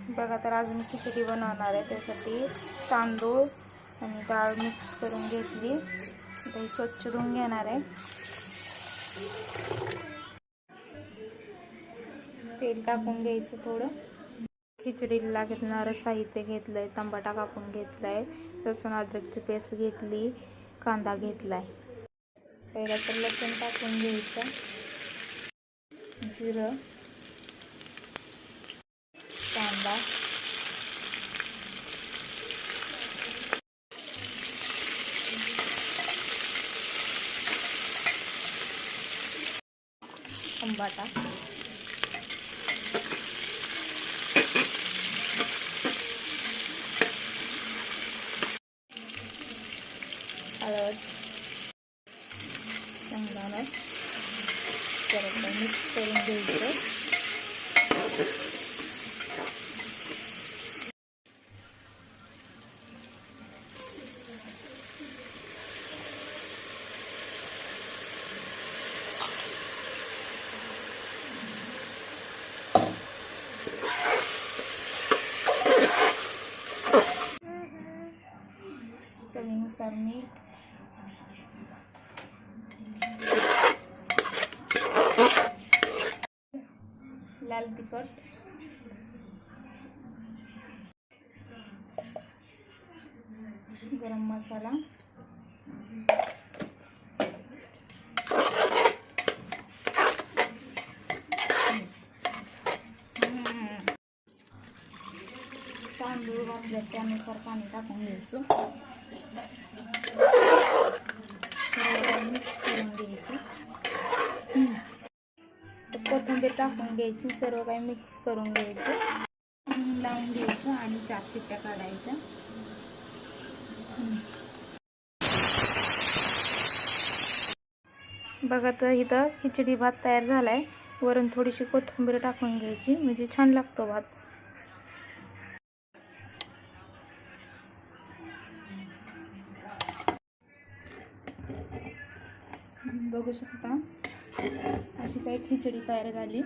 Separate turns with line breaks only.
बघा तर आज मी खिचडी बनवणार आहे। त्यासाठी तांदूळ आणि डाळ मिक्स करून घेतली। आता ही स्वच्छ धुवून घेणार आहे। तेल टाकून घ्यायचं थोडं। खिचडीला लागणारं साहित्य घेतलंय। टमाटा कापून घेतलाय, लसूण अद्रकची पेस्ट घेतली, कांदा घेतलाय। पहिला तर लसूण टाकून घ्यायचं, जिरं, कांदा, टमाटा, हळद, शेंगदाणा जरा मिक्स करून घ्यायचं। चवीनुसार मीठ, लाल तिखट, गरम मसाला, तांदूळ घातले त्यानुसार पाणी टाकून घ्यायचं। मिक्स करून घ्यायचं। कोथिंबीर टाकून घ्यायची, सर्व काही मिक्स करून घ्यायचं, लावून घ्यायचं आणि 4 शिट्ट्या काढायच्या। बघा तर इथं खिचडी भात तयार झालाय। वरून थोडीशी कोथिंबीर टाकून घ्यायची, म्हणजे छान लागतो भात। बघू शकता अशी काही खिचडी तयार झाली।